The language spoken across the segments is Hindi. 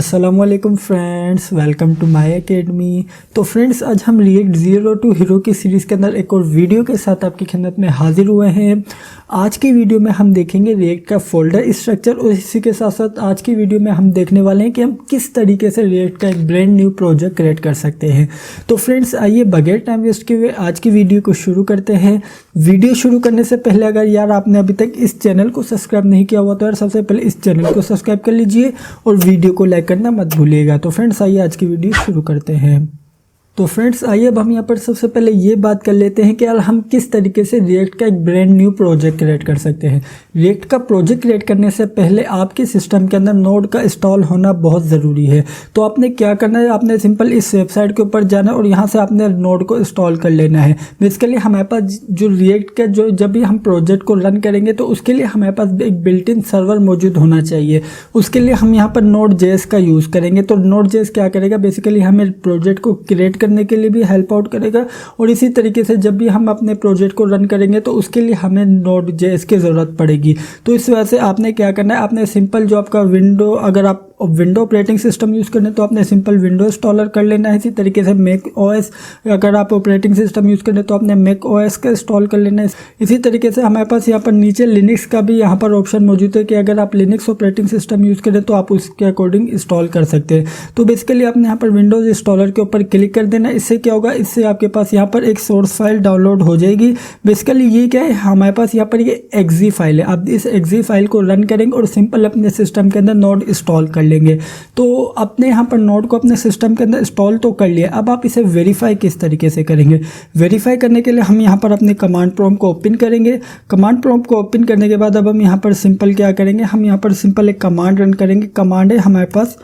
अस्सलामुअलैकुम friends, welcome to my academy. तो फ्रेंड्स, आज हम रिएक्ट ज़ीरो टू हीरो की सीरीज़ के अंदर एक और वीडियो के साथ आपकी खिदमत में हाजिर हुए हैं। आज की वीडियो में हम देखेंगे रिएक्ट का फोल्डर स्ट्रक्चर और इसी के साथ साथ आज की वीडियो में हम देखने वाले हैं कि हम किस तरीके से रिएक्ट का एक ब्रांड न्यू प्रोजेक्ट क्रिएट कर सकते हैं। तो फ्रेंड्स, आइए बगैर टाइम वेस्ट किए हुए आज की वीडियो को शुरू करते हैं। वीडियो शुरू करने से पहले अगर यार आपने अभी तक इस चैनल को सब्सक्राइब नहीं किया हुआ तो यार सबसे पहले इस चैनल को सब्सक्राइब कर लीजिए और वीडियो को लाइक करना मत भूलिएगा। तो फ्रेंड्स, आइए आज की वीडियो शुरू करते हैं। तो फ्रेंड्स, आइए अब हम यहाँ पर सबसे पहले ये बात कर लेते हैं कि यार हम किस तरीके से रिएक्ट का एक ब्रांड न्यू प्रोजेक्ट क्रिएट कर सकते हैं। रिएक्ट का प्रोजेक्ट क्रिएट करने से पहले आपके सिस्टम के अंदर नोड का इंस्टॉल होना बहुत ज़रूरी है। तो आपने क्या करना है, आपने सिंपल इस वेबसाइट के ऊपर जाना है और यहाँ से आपने नोड को इंस्टॉल कर लेना है। बेसिकली हमारे पास जो रिएक्ट का जो जब भी हम प्रोजेक्ट को रन करेंगे तो उसके लिए हमारे पास एक बिल्ट इन सर्वर मौजूद होना चाहिए। उसके लिए हम यहाँ पर Node.js का यूज़ करेंगे। तो Node.js क्या करेगा, बेसिकली हमें प्रोजेक्ट को क्रिएट करने के लिए भी हेल्प आउट करेगा और इसी तरीके से जब भी हम अपने प्रोजेक्ट को रन करेंगे तो उसके लिए हमें Node.js की ज़रूरत पड़ेगी। तो इस वजह से आपने क्या करना है, आपने सिंपल जो आपका विंडो, अगर आप विंडो ऑपरेटिंग सिस्टम यूज़ करने तो आपने सिंपल विंडो इंस्टॉलर कर लेना है। इसी तरीके से मैक ओएस, अगर आप ऑपरेटिंग सिस्टम यूज़ करें तो आपने मैक ओएस का इंस्टॉल कर लेना है। इसी तरीके से हमारे पास यहाँ पर नीचे लिनक्स का भी यहाँ पर ऑप्शन मौजूद है कि अगर आप लिनक्स ऑपरेटिंग सिस्टम यूज़ करें तो आप उसके अकॉर्डिंग इंस्टॉल कर सकते हैं। तो बेसिकली आपने यहाँ पर विंडोज़ इंस्टॉलर के ऊपर क्लिक कर देना। इससे क्या होगा, इससे आपके पास यहाँ पर एक सोर्स फाइल डाउनलोड हो जाएगी। बेसिकली ये क्या है, हमारे पास यहाँ पर ये एक्जी फाइल है। आप इस एक्जी फाइल को रन करेंगे और सिंपल अपने सिस्टम के अंदर नोड इंस्टॉल कर लेंगे। तो अपने यहाँ पर नोड को अपने सिस्टम के अंदर इंस्टॉल तो कर लिया, अब आप इसे वेरीफाई किस तरीके से करेंगे। वेरीफाई करने के लिए हम यहाँ पर अपने कमांड प्रॉम्प्ट को ओपन करेंगे। कमांड प्रॉम्प्ट को ओपन करने के बाद अब हम यहाँ पर सिंपल क्या करेंगे, हम यहाँ पर सिंपल एक कमांड रन करेंगे। कमांड है हमारे पास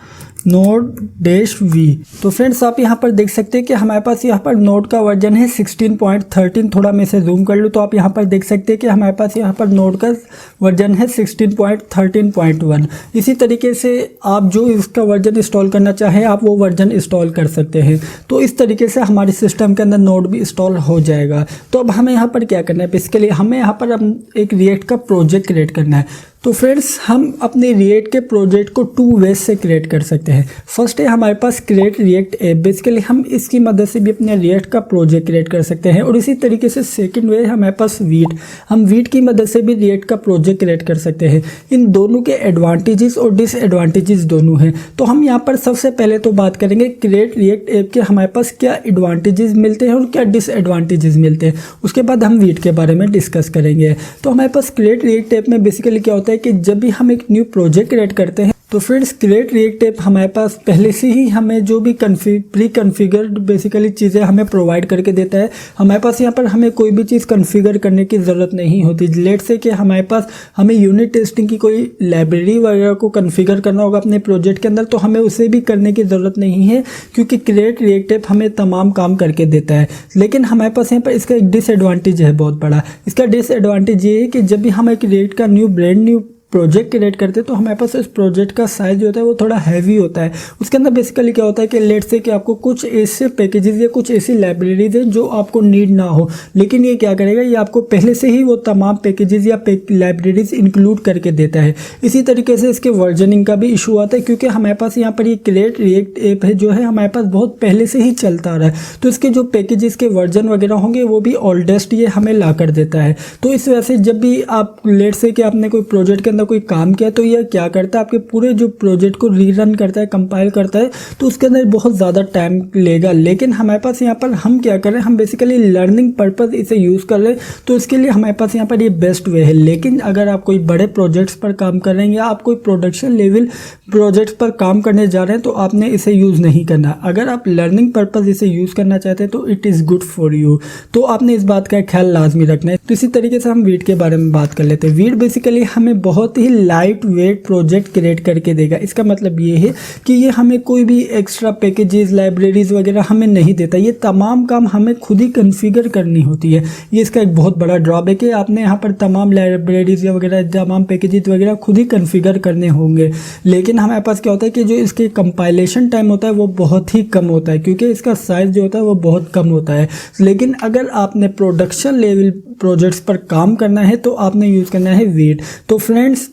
node-v। तो फ्रेंड्स, आप यहाँ पर देख सकते हैं कि हमारे पास यहाँ पर नोड का वर्जन है 16.13। थोड़ा मैं इसे जूम कर लूँ तो आप यहाँ पर देख सकते हैं कि हमारे पास यहाँ पर नोड का वर्जन है 16.13.1। इसी तरीके से आप जो इसका वर्जन इंस्टॉल करना चाहें आप वो वर्जन इंस्टॉल कर सकते हैं। तो इस तरीके से हमारे सिस्टम के अंदर नोड भी इंस्टॉल हो जाएगा। तो अब हमें यहाँ पर क्या करना है, बेसिकली हमें यहाँ पर एक रिएक्ट का प्रोजेक्ट क्रिएट करना है। तो फ्रेंड्स, हम अपने रिएक्ट के प्रोजेक्ट को 2 वेज से क्रिएट कर सकते हैं। फर्स्ट है हमारे पास क्रिएट रिएक्ट ऐप। बेसिकली हम इसकी मदद से भी अपने रिएक्ट का प्रोजेक्ट क्रिएट कर सकते हैं। और इसी तरीके से सेकंड वे हमारे पास वीट, हम वीट की मदद से भी रिएक्ट का प्रोजेक्ट क्रिएट कर सकते हैं। इन दोनों के एडवांटेजेस और डिसएडवांटेजेस दोनों हैं। तो हम यहाँ पर सबसे पहले तो बात करेंगे क्रिएट रिएक्ट ऐप के हमारे पास क्या एडवांटेजेस मिलते हैं और क्या डिसएडवांटेजेस मिलते हैं। उसके बाद हम वीट के बारे में डिस्कस करेंगे। तो हमारे पास क्रिएट रिएक्ट ऐप में बेसिकली क्या होता है कि जब भी हम एक न्यू प्रोजेक्ट क्रिएट करते हैं तो फ्रेंड्स, क्रिएट रिएक्ट ऐप हमारे पास पहले से ही हमें जो भी प्री कॉन्फ़िगर्ड बेसिकली चीज़ें हमें प्रोवाइड करके देता है। हमारे पास यहाँ पर हमें कोई भी चीज़ कॉन्फ़िगर करने की ज़रूरत नहीं होती। लेट से कि हमारे पास हमें यूनिट टेस्टिंग की कोई लाइब्रेरी वगैरह को कॉन्फ़िगर करना होगा अपने प्रोजेक्ट के अंदर, तो हमें उसे भी करने की ज़रूरत नहीं है क्योंकि क्रिएट रिएक्ट ऐप हमें तमाम काम करके देता है। लेकिन हमारे पास यहाँ पर इसका एक डिसएडवांटेज है बहुत बड़ा। इसका डिसएडवांटेज ये है कि जब भी हम एक रिएक्ट का ब्रांड न्यू प्रोजेक्ट क्रिएट करते हैं तो हमारे पास इस प्रोजेक्ट का साइज जो होता है वो थोड़ा हैवी होता है। उसके अंदर बेसिकली क्या होता है कि लेट से कि आपको कुछ ऐसे पैकेजेस या कुछ ऐसी लाइब्रेरीज है जो आपको नीड ना हो, लेकिन ये क्या करेगा, ये आपको पहले से ही वो तमाम पैकेजेस या लाइब्रेरीज इंक्लूड करके देता है। इसी तरीके से इसके वर्जनिंग का भी इशू आता है क्योंकि हमारे पास यहाँ पर ये क्रिएट रिएक्ट ऐप है जो है हमारे पास बहुत पहले से ही चलता आ रहा है। तो इसके जो पैकेजेस के वर्जन वगैरह होंगे वो भी ओल्डेस्ट ये हमें ला कर देता है। तो इस वजह से जब भी आप लेट से कि आपने कोई प्रोजेक्ट के कोई काम किया तो यह क्या करता है, आपके पूरे जो प्रोजेक्ट को रीरन करता है, कंपाइल करता है, तो उसके अंदर बहुत ज़्यादा टाइम लेगा। लेकिन हमारे पास यहाँ पर हम क्या करें, हम बेसिकली लर्निंग पर्पस इसे यूज़ कर रहे हैं तो इसके लिए हमारे पास यहाँ पर ये बेस्ट वे है। लेकिन अगर आप कोई बड़े प्रोजेक्ट्स पर काम कर रहे हैं या आप कोई प्रोडक्शन लेवल प्रोजेक्ट्स पर काम करने जा रहे हैं तो आपने इसे यूज़ नहीं करना। अगर आप लर्निंग पर्पस इसे यूज़ करना चाहते हैं तो it is good for you. तो आपने इस बात का ख्याल लाजमी रखना है। तो इसी तरीके से हम वीट के बारे में बात कर लेते हैं। वीट बेसिकली हमें बहुत ही लाइट वेट प्रोजेक्ट क्रिएट करके देगा। इसका मतलब ये है कि ये हमें कोई भी एक्स्ट्रा पैकेजेस, लाइब्रेरीज वगैरह हमें नहीं देता। ये तमाम काम हमें खुद ही कॉन्फ़िगर करनी होती है। ये इसका एक बहुत बड़ा ड्रॉबैक है। आपने यहाँ पर तमाम लाइब्रेरीज वगैरह, तमाम पैकेजेस वगैरह खुद ही कॉन्फ़िगर करने होंगे। लेकिन हमारे पास क्या होता है कि जो इसके कंपाइलेशन टाइम होता है वो बहुत ही कम होता है क्योंकि इसका साइज़ जो होता है वो बहुत कम होता है। लेकिन अगर आपने प्रोडक्शन लेवल प्रोजेक्ट्स पर काम करना है तो आपने यूज़ करना है वीट। तो फ्रेंड्स,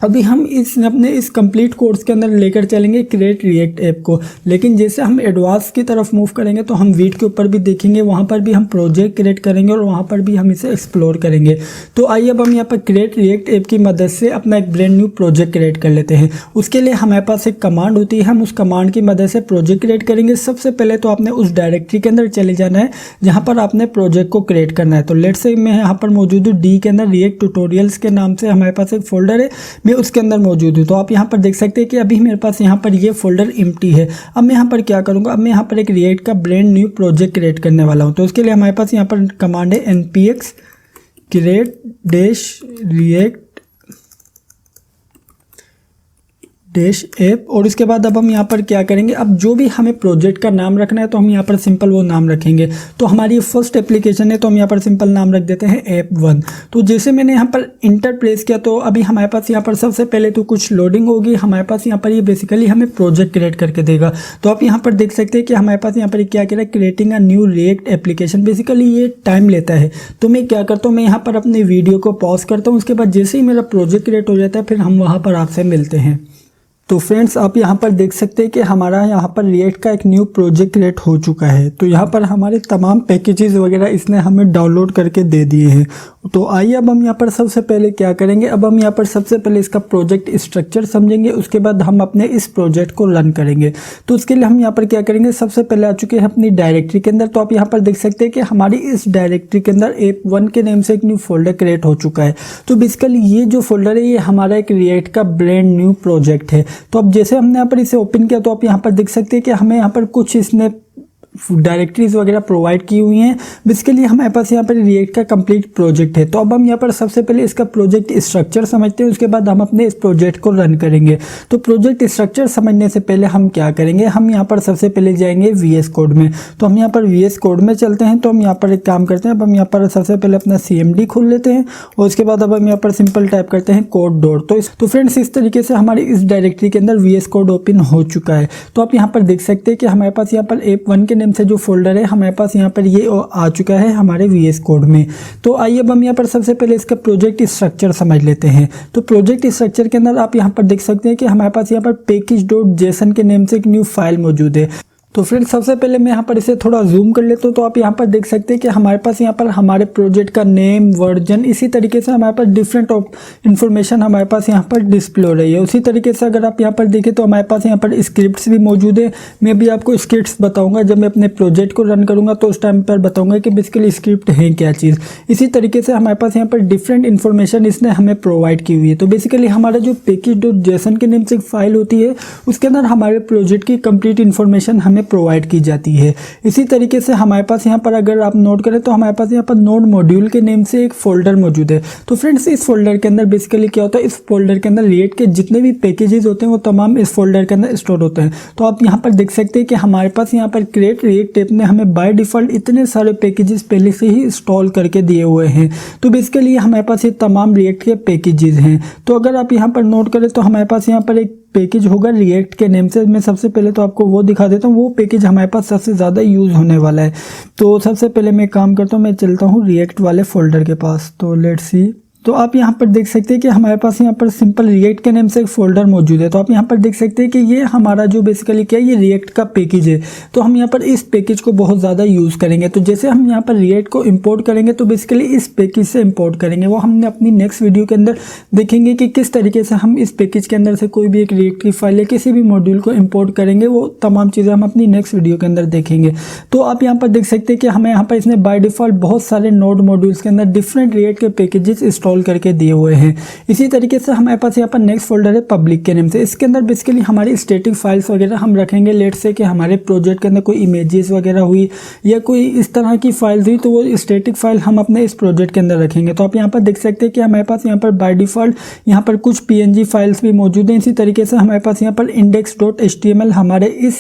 अभी हम अपने इस कंप्लीट कोर्स के अंदर लेकर चलेंगे क्रिएट रिएक्ट ऐप को, लेकिन जैसे हम एडवांस की तरफ मूव करेंगे तो हम वीट के ऊपर भी देखेंगे, वहाँ पर भी हम प्रोजेक्ट क्रिएट करेंगे और वहाँ पर भी हम इसे एक्सप्लोर करेंगे। तो आइए अब हम यहाँ पर क्रिएट रिएक्ट ऐप की मदद से अपना एक ब्रांड न्यू प्रोजेक्ट क्रिएट कर लेते हैं। उसके लिए हमारे पास एक कमांड होती है, हम उस कमांड की मदद से प्रोजेक्ट क्रिएट करेंगे। सबसे पहले तो आपने उस डायरेक्टरी के अंदर चले जाना है जहाँ पर आपने प्रोजेक्ट को क्रिएट करना है। तो लेट्स से मैं यहाँ पर मौजूद हूँ डी के अंदर, रिएक्ट ट्यूटोरियल्स के नाम से हमारे पास एक फोल्डर है, मैं उसके अंदर मौजूद। तो आप यहाँ पर देख सकते हैं कि अभी मेरे पास यहाँ पर ये फोल्डर एम्प्टी है। अब मैं यहाँ पर क्या करूँगा, अब मैं यहाँ पर एक रिएक्ट का ब्रांड न्यू प्रोजेक्ट क्रिएट करने वाला हूँ। तो उसके लिए हमारे पास यहाँ पर कमांड है npx create -react ऐप, और उसके बाद अब हम यहाँ पर क्या करेंगे, अब जो भी हमें प्रोजेक्ट का नाम रखना है तो हम यहाँ पर सिंपल वो नाम रखेंगे। तो हमारी फर्स्ट एप्लीकेशन है तो हम यहाँ पर सिंपल नाम रख देते हैं ऐप1। तो जैसे मैंने यहाँ पर इंटर प्रेस किया तो अभी हमारे पास यहाँ पर सबसे पहले तो कुछ लोडिंग होगी। हमारे पास यहाँ पर ये बेसिकली हमें प्रोजेक्ट क्रिएट करके देगा। तो आप यहाँ पर देख सकते हैं कि हमारे पास यहाँ पर क्या कह रहा है, creating a new react application. Basically ये टाइम लेता है। तो मैं क्या करता हूँ, मैं यहाँ पर अपने वीडियो को पॉज करता हूँ, उसके बाद जैसे ही मेरा प्रोजेक्ट क्रिएट हो जाता है फिर हम वहाँ पर आपसे मिलते हैं। तो फ्रेंड्स आप यहाँ पर देख सकते हैं कि हमारा यहाँ पर रिएक्ट का एक न्यू प्रोजेक्ट क्रिएट हो चुका है। तो यहाँ पर हमारे तमाम पैकेजेस वगैरह इसने हमें डाउनलोड करके दे दिए हैं। तो आइए अब हम यहाँ पर सबसे पहले क्या करेंगे, अब हम यहाँ पर सबसे पहले इसका प्रोजेक्ट स्ट्रक्चर समझेंगे, उसके बाद हम अपने इस प्रोजेक्ट को रन करेंगे। तो उसके लिए हम यहाँ पर क्या करेंगे, सबसे पहले आ चुके हैं अपनी डायरेक्टरी के अंदर। तो आप यहाँ पर देख सकते हैं कि हमारी इस डायरेक्टरी के अंदर ऐप1 के नेम से एक न्यू फोल्डर क्रिएट हो चुका है। तो बेसिकली ये जो फोल्डर है ये हमारा एक रिएक्ट का ब्रांड न्यू प्रोजेक्ट है। तो अब जैसे हमने यहाँ पर इसे ओपन किया तो आप यहाँ पर देख सकते हैं कि हमें यहाँ पर कुछ इसने डायरेक्टरीज वगैरह प्रोवाइड की हुई हैं। बेसिकली हमारे पास यहाँ पर रिएक्ट का कंप्लीट प्रोजेक्ट है। तो अब हम यहाँ पर सबसे पहले इसका प्रोजेक्ट स्ट्रक्चर समझते हैं, उसके बाद हम अपने इस प्रोजेक्ट को रन करेंगे। तो प्रोजेक्ट स्ट्रक्चर समझने से पहले हम क्या करेंगे, हम यहाँ पर सबसे पहले जाएंगे VS कोड में। तो हम यहाँ पर VS कोड में चलते हैं। तो हम यहाँ पर एक काम करते हैं, अब हम यहाँ पर सबसे पहले अपना CMD खोल लेते हैं और उसके बाद अब हम यहाँ पर सिंपल टाइप करते हैं कोड डॉट। तो फ्रेंड्स इस तरीके से हमारी इस डायरेक्टरी के अंदर VS कोड ओपन हो चुका है। तो आप यहाँ पर देख सकते हैं कि हमारे पास यहाँ पर ऐप1 के से जो फोल्डर है हमारे पास यहाँ पर ये आ चुका है हमारे VS कोड में। तो आइए अब हम यहाँ पर सबसे पहले इसका प्रोजेक्ट स्ट्रक्चर समझ लेते हैं। तो प्रोजेक्ट स्ट्रक्चर के अंदर आप यहाँ पर देख सकते हैं कि हमारे पास यहाँ पर package.json के नेम से एक न्यू फाइल मौजूद है। तो फ्रेंड्स सबसे पहले मैं यहाँ पर इसे थोड़ा जूम कर लेता हूँ। तो आप यहाँ पर देख सकते हैं कि हमारे पास यहाँ पर हमारे प्रोजेक्ट का नेम, वर्जन, इसी तरीके से हमारे पास डिफरेंट इन्फॉर्मेशन हमारे पास यहाँ पर डिस्प्ले हो रही है। उसी तरीके से अगर आप यहाँ पर देखें तो हमारे पास यहाँ पर स्क्रिप्ट्स भी मौजूद है। मैं भी आपको स्क्रिप्ट्स बताऊँगा जब मैं अपने प्रोजेक्ट को रन करूँगा, तो उस टाइम पर बताऊँगा कि बेसिकली स्क्रिप्ट है क्या चीज़। इसी तरीके से हमारे पास यहाँ पर डिफरेंट इन्फॉर्मेशन इसने हमें प्रोवाइड की हुई है। तो बेसिकली हमारा जो package.json के नेम से एक फाइल होती है उसके अंदर हमारे प्रोजेक्ट की कंप्लीट इन्फॉर्मेशन हमें प्रोवाइड की जाती है। इसी तरीके से हमारे पास यहाँ पर अगर आप नोट करें तो हमारे पास यहाँ पर नोड मॉड्यूल के नेम से एक फोल्डर मौजूद है। तो फ्रेंड्स इस फोल्डर के अंदर बेसिकली क्या होता है, इस फोल्डर के अंदर रिएक्ट के जितने भी पैकेजेस होते हैं वो तमाम इस फोल्डर के अंदर स्टोर होते हैं। तो आप यहाँ पर देख सकते हैं कि हमारे पास यहाँ पर क्रिएट रिएक्ट ऐप ने हमें बाय डिफॉल्ट इतने सारे पैकेजेस पहले से ही इंस्टॉल करके दिए हुए हैं। तो बेसिकली हमारे पास ये तमाम रिएक्ट के पैकेजेस हैं। तो अगर आप यहाँ पर नोट करें तो हमारे पास यहाँ पर एक पैकेज होगा रिएक्ट के नेम से। मैं सबसे पहले तो आपको वो दिखा देता हूँ, वो पैकेज हमारे पास सबसे ज़्यादा यूज़ होने वाला है। तो सबसे पहले मैं काम करता हूँ, मैं चलता हूँ रिएक्ट वाले फोल्डर के पास। तो लेट्स सी, तो आप यहाँ पर देख सकते हैं कि हमारे पास यहाँ पर सिंपल रिएक्ट के नेम से एक फोल्डर मौजूद है। तो आप यहाँ पर देख सकते हैं कि ये हमारा जो बेसिकली क्या है, ये रिएक्ट का पैकेज है। तो हम यहाँ पर इस पैकेज को बहुत ज़्यादा यूज़ करेंगे। तो जैसे हम यहाँ पर रिएक्ट को इंपोर्ट करेंगे तो बेसिकली इस पैकेज से इंपोर्ट करेंगे। वो हमने अपनी नेक्स्ट वीडियो के अंदर देखेंगे कि किस तरीके से हम इस पैकेज के अंदर से कोई भी एक रिएक्ट की फाइल या किसी भी मॉड्यूल को इंपोर्ट करेंगे। वो तमाम चीज़ें हम अपनी नेक्स्ट वीडियो के अंदर देखेंगे। तो आप यहाँ पर देख सकते हैं कि हमें यहाँ पर इसने बाय डिफॉल्ट बहुत सारे नोड मॉड्यूल्स के अंदर डिफरेंट रिएक्ट के पैकेजेस इंस्टॉल करके दिए हुए हैं। इसी तरीके से हमारे पास यहाँ पर नेक्स्ट फोल्डर है पब्लिक के नेम से। इसके अंदर बेसिकली हमारी स्टैटिक फाइल्स वगैरह हम रखेंगे। लेट्स से कि हमारे प्रोजेक्ट के अंदर कोई इमेजेस वगैरह हुई या कोई इस तरह की फाइल्स हुई तो वो स्टैटिक फाइल हम अपने इस प्रोजेक्ट के अंदर रखेंगे। तो आप यहाँ पर देख सकते हैं कि हमारे पास यहाँ पर बाय डिफॉल्ट यहाँ पर कुछ PNG फाइल्स भी मौजूद हैं। इसी तरीके से हमारे पास यहाँ पर index.html हमारे इस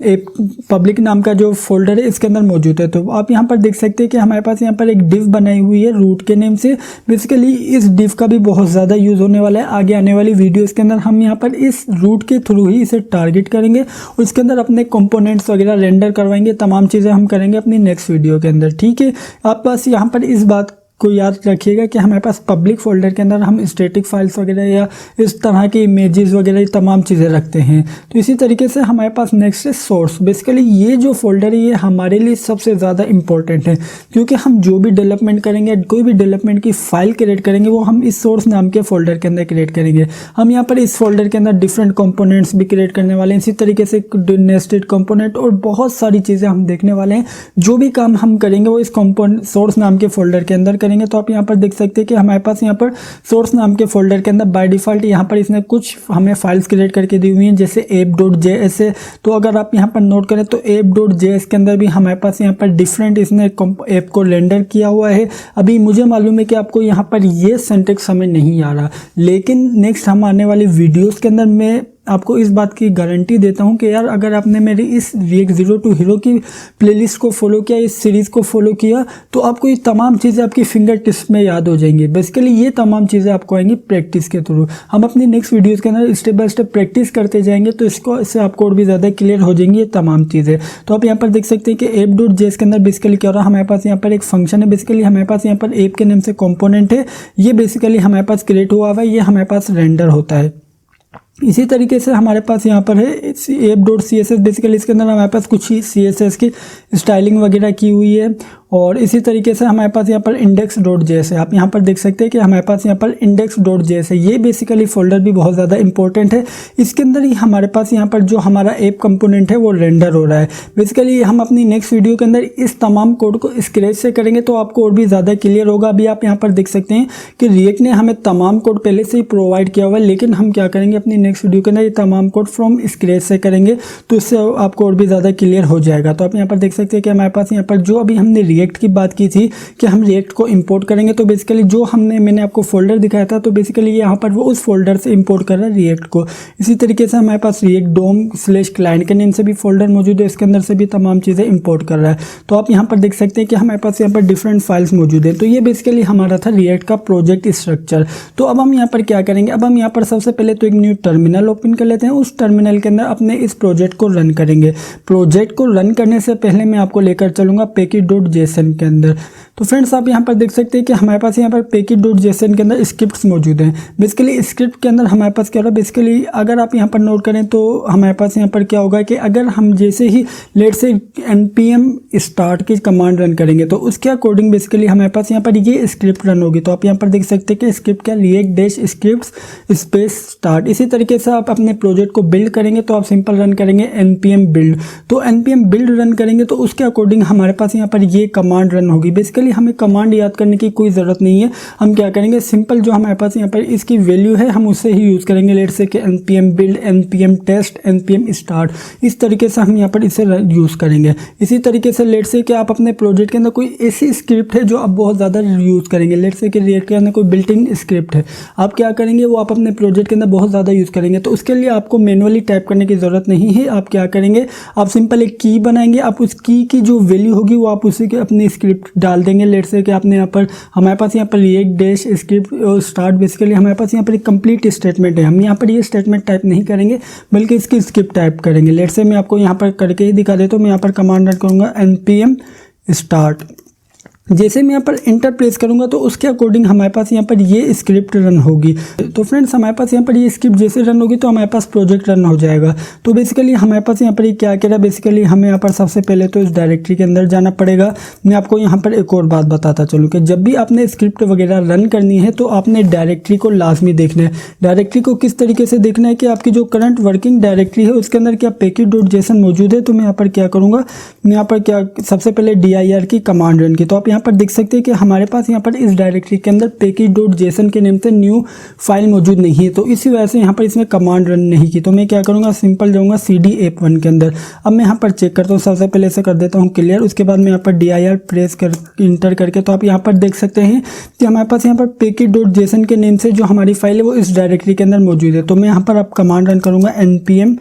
एक पब्लिक नाम का जो फोल्डर है इसके अंदर मौजूद है। तो आप यहाँ पर देख सकते हैं कि हमारे पास यहाँ पर एक डिव बनाई हुई है रूट के नेम से। बेसिकली इस डिव का भी बहुत ज़्यादा यूज़ होने वाला है। आगे आने वाली वीडियोस के अंदर हम यहाँ पर इस रूट के थ्रू ही इसे टारगेट करेंगे और इसके अंदर अपने कंपोनेंट्स वगैरह रेंडर करवाएंगे। तमाम चीज़ें हम करेंगे अपनी नेक्स्ट वीडियो के अंदर, ठीक है। आप बस यहाँ पर इस बात को याद रखिएगा कि हमारे पास पब्लिक फोल्डर के अंदर हम स्टैटिक फाइल्स वगैरह या इस तरह की इमेजेस वगैरह ये तमाम चीज़ें रखते हैं। तो इसी तरीके से हमारे पास नेक्स्ट है सोर्स। बेसिकली ये जो फोल्डर है ये हमारे लिए सबसे ज़्यादा इंपॉर्टेंट है, क्योंकि हम जो भी डेवलपमेंट करेंगे, कोई भी डेवलपमेंट की फाइल क्रिएट करेंगे वो हम इस सोर्स नाम के फोल्डर के अंदर क्रिएट करेंगे। हम यहाँ पर इस फोल्डर के अंदर डिफरेंट कंपोनेंट्स भी क्रिएट करने वाले हैं, इसी तरीके से नेस्टेड कंपोनेंट और बहुत सारी चीज़ें हम देखने वाले हैं। जो भी काम हम करेंगे वो इस कंपोनेंट सोर्स नाम के फोल्डर के अंदर करेंगे। तो आप यहाँ पर देख सकते हैं कि हमारे पास यहाँ पर सोर्स नाम के फोल्डर के अंदर बाय डिफ़ॉल्ट यहाँ पर इसने कुछ हमें फाइल्स क्रिएट करके दी हुई हैं, जैसे app.js है। तो अगर आप यहाँ पर नोट करें तो app.js के अंदर भी हमारे पास यहाँ पर डिफरेंट इसने ऐप को रेंडर किया हुआ है। अभी मुझे मालूम है कि आपको यहाँ पर ये सिंटैक्स हमें नहीं आ रहा, लेकिन नेक्स्ट हम आने वाली वीडियोज़ के अंदर मैं आपको इस बात की गारंटी देता हूं कि यार अगर आपने मेरी इस React Zero to Hero की प्लेलिस्ट को फॉलो किया, इस सीरीज़ को फॉलो किया, तो आपको ये तमाम चीज़ें आपकी फिंगर टिप्स में याद हो जाएंगी। बेसिकली ये तमाम चीज़ें आपको आएंगी प्रैक्टिस के थ्रू। हम अपनी नेक्स्ट वीडियोज़ के अंदर स्टेप बाय स्टेप प्रैक्टिस करते जाएंगे, तो इससे आपको और भी ज़्यादा क्लियर हो जाएंगी ये तमाम चीज़ें। तो आप यहाँ पर देख सकते हैं कि app.js के अंदर बेसिकली क्या हो रहा है, हमारे पास यहाँ पर एक फंक्शन है। बेसिकली हमारे पास यहाँ पर ऐप के नाम से कॉम्पोनेंट है, ये बेसिकली हमारे पास क्रिएट हुआ हुआ है, ये हमारे पास रेंडर होता है। इसी तरीके से हमारे पास यहाँ पर है app.css। बेसिकली इसके अंदर हमारे पास कुछ ही CSS की स्टाइलिंग वगैरह की हुई है। और इसी तरीके से हमारे पास यहाँ पर index.js है। आप यहाँ पर देख सकते हैं कि हमारे पास यहाँ पर index.js है। ये बेसिकली फोल्डर भी बहुत ज़्यादा इंपॉर्टेंट है। इसके अंदर ही हमारे पास यहाँ पर जो हमारा ऐप कंपोनेंट है वो रेंडर हो रहा है। बेसिकली हम अपनी नेक्स्ट वीडियो के अंदर इस तमाम कोड को स्क्रैच से करेंगे, तो आपको और भी ज़्यादा क्लियर होगा। अभी आप यहाँ पर देख सकते हैं कि रिएक्ट ने हमें तमाम कोड पहले से ही प्रोवाइड किया हुआ है, लेकिन हम क्या करेंगे अपनी नेक्स्ट वीडियो के अंदर ये तमाम कोड फ्रॉम स्क्रैच से करेंगे, तो इससे आपको और भी ज़्यादा क्लियर हो जाएगा। तो आप यहाँ पर देख सकते हैं कि हमारे पास यहाँ पर जो अभी हमने रिएक्ट की बात की थी कि हम रिएक्ट को इंपोर्ट करेंगे, तो बेसिकली जो मैंने आपको फोल्डर दिखाया था, तो बेसिकली यहाँ पर वो उस फोल्डर से इंपोर्ट कर रहा है रिएक्ट को। इसी तरीके से हमारे पास रिएक्ट DOM/क्लाइंट के नेम से भी फोल्डर मौजूद है, इसके अंदर से भी तमाम चीज़ें इंपोर्ट कर रहा है। तो आप यहाँ पर देख सकते हैं कि हमारे पास यहाँ पर डिफरेंट फाइल्स मौजूद है। तो ये बेसिकली हमारा था रिएक्ट का प्रोजेक्ट स्ट्रक्चर। तो अब हम यहाँ पर क्या करेंगे, अब हम यहाँ पर सबसे पहले तो एक न्यू टर्मिनल ओपन कर लेते हैं। उस टर्मिनल के अंदर अपने इस प्रोजेक्ट को रन करेंगे। प्रोजेक्ट को रन करने से पहले मैं आपको लेकर चलूँगा package.json के अंदर। तो फ्रेंड्स आप यहाँ पर देख सकते हैं कि हमारे पास यहाँ पर package.json के अंदर स्क्रिप्ट्स मौजूद हैं। बेसिकली स्क्रिप्ट के अंदर हमारे पास क्या हो रहा है, बेसिकली अगर आप यहाँ पर नोट करें तो हमारे पास यहाँ पर क्या होगा कि अगर हम जैसे ही लेट से npm स्टार्ट की कमांड रन करेंगे, तो उसके अकॉर्डिंग बेसिकली हमारे पास यहाँ पर ये स्क्रिप्ट रन होगी। तो आप यहाँ पर देख सकते हैं कि स्क्रिप्ट क्या, react-scripts स्पेस स्टार्ट। इसी तरीके से आप अपने प्रोजेक्ट को बिल्ड करेंगे, तो आप सिंपल रन करेंगे npm बिल्ड। तो npm बिल्ड रन करेंगे तो उसके अकॉर्डिंग हमारे पास यहाँ पर ये कमांड रन होगी। बेसिकली हमें कमांड याद करने की कोई ज़रूरत नहीं है। हम क्या करेंगे, सिंपल जो हमारे पास यहाँ पर इसकी वैल्यू है हम उससे ही यूज़ करेंगे। लेट से कि npm build, npm test, npm start, इस तरीके से हम यहाँ पर इसे यूज़ करेंगे। इसी तरीके से लेट से कि आप अपने प्रोजेक्ट के अंदर कोई ऐसी स्क्रिप्ट है जो आप बहुत ज़्यादा यूज़ करेंगे। लेट से कि रिएक्ट के अंदर कोई बिल्ट इन स्क्रिप्ट है, आप क्या करेंगे, वो आप अपने प्रोजेक्ट के अंदर बहुत ज़्यादा यूज़ करेंगे। तो उसके लिए आपको मैनुअली टाइप करने की ज़रूरत नहीं है। आप क्या करेंगे, आप सिंपल एक की बनाएंगे, आप उस की जो वैल्यू होगी वो आप उसी के अपनी स्क्रिप्ट डाल देंगे। लेट से कि आपने यहाँ पर हमारे पास यहाँ पर react-script स्टार्ट, बेसिकली हमारे पास यहाँ पर एक कंप्लीट स्टेटमेंट है। हम यहाँ पर ये स्टेटमेंट टाइप नहीं करेंगे बल्कि इसकी स्क्रिप्ट टाइप करेंगे। लेट से मैं आपको यहाँ पर करके ही दिखा देता हूँ। मैं यहाँ पर कमांड रन करूँगा npm स्टार्ट। जैसे मैं यहाँ पर इंटर प्रेस करूँगा तो उसके अकॉर्डिंग हमारे पास यहाँ पर ये स्क्रिप्ट रन होगी। तो फ्रेंड्स हमारे पास यहाँ पर ये स्क्रिप्ट जैसे रन होगी तो हमारे पास प्रोजेक्ट रन हो जाएगा। तो बेसिकली हमारे पास यहाँ पर ये क्या कह रहा है, बेसिकली हमें यहाँ पर सबसे पहले तो इस डायरेक्टरी के अंदर जाना पड़ेगा। मैं आपको यहाँ पर एक और बात बताता चलूँ कि जब भी आपने स्क्रिप्ट वगैरह रन करनी है तो आपने डायरेक्टरी को लाजमी देखना है। डायरेक्टरी को किस तरीके से देखना है कि आपकी जो करंट वर्किंग डायरेक्टरी है उसके अंदर क्या package.json मौजूद है। तो मैं यहाँ पर क्या करूँगा, मैं यहाँ पर क्या सबसे पहले dir की कमांड रन की। तो आप यहाँ पर देख सकते हैं कि हमारे पास यहाँ पर इस डायरेक्टरी के अंदर package.json के नेम से न्यू फाइल मौजूद नहीं है, तो इसी वजह से यहाँ पर इसमें कमांड रन नहीं की। तो मैं क्या करूँगा, सिंपल जाऊँगा cd app1 के अंदर। अब मैं यहाँ पर चेक करता हूँ, सबसे पहले से कर देता हूँ क्लियर। उसके बाद मैं यहाँ पर dir प्रेस कर इंटर करके, तो आप यहाँ पर देख सकते हैं कि हमारे पास यहाँ पर package.json के नेम से जो हमारी फाइल है वो इस डायरेक्टरी के अंदर मौजूद है। तो मैं यहाँ पर अब कमांड रन करूँगा npm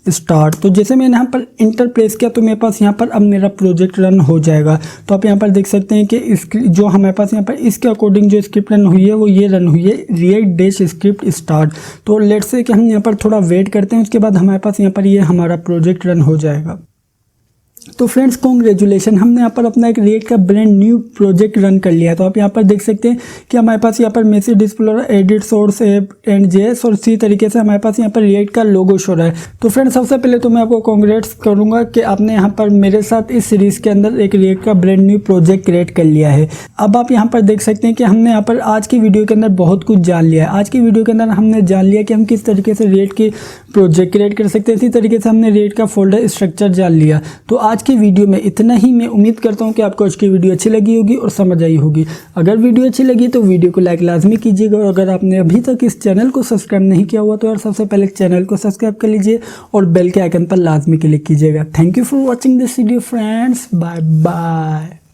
स्टार्ट। तो जैसे मैंने यहाँ पर इंटर प्रेस किया तो मेरे पास यहाँ पर अब मेरा प्रोजेक्ट रन हो जाएगा। तो आप यहाँ पर देख सकते हैं कि जो हमारे पास यहाँ पर इसके अकॉर्डिंग जो स्क्रिप्ट रन हुई है वो ये रन हुई है react-script स्टार्ट। तो लेट्स से कि हम यहाँ पर थोड़ा वेट करते हैं, उसके बाद हमारे पास यहाँ पर ये हमारा प्रोजेक्ट रन हो जाएगा। तो फ्रेंड्स कॉन्ग्रेचुलेशन, हमने यहाँ पर अपना एक रिएक्ट का ब्रांड न्यू प्रोजेक्ट रन कर लिया है। तो आप यहाँ पर देख सकते हैं कि हमारे पास यहाँ पर message explorer, edit, source app and JS और इसी तरीके से हमारे पास यहाँ पर रिएक्ट का लोगो शो रहा है। तो फ्रेंड्स सबसे पहले तो मैं आपको कॉन्ग्रेट्स करूँगा कि आपने यहाँ पर मेरे साथ इस सीरीज़ के अंदर एक रिएक्ट का ब्रांड न्यू प्रोजेक्ट क्रिएट कर लिया है। अब आप यहाँ पर देख सकते हैं कि हमने यहाँ पर आज की वीडियो के अंदर बहुत कुछ जान लिया है। आज की वीडियो के अंदर हमने जान लिया कि हम किस तरीके से रिएक्ट की प्रोजेक्ट क्रिएट कर सकते हैं। इसी तरीके से हमने रिएक्ट का फोल्डर स्ट्रक्चर जान लिया। तो आज की वीडियो में इतना ही। मैं उम्मीद करता हूं कि आपको आज की वीडियो अच्छी लगी होगी और समझ आई होगी। अगर वीडियो अच्छी लगी तो वीडियो को लाइक लाजमी कीजिएगा, और अगर आपने अभी तक इस चैनल को सब्सक्राइब नहीं किया हुआ तो यार सबसे पहले चैनल को सब्सक्राइब कर लीजिए और बेल के आइकन पर लाजमी क्लिक कीजिएगा। Thank you for watching this video friends, bye bye.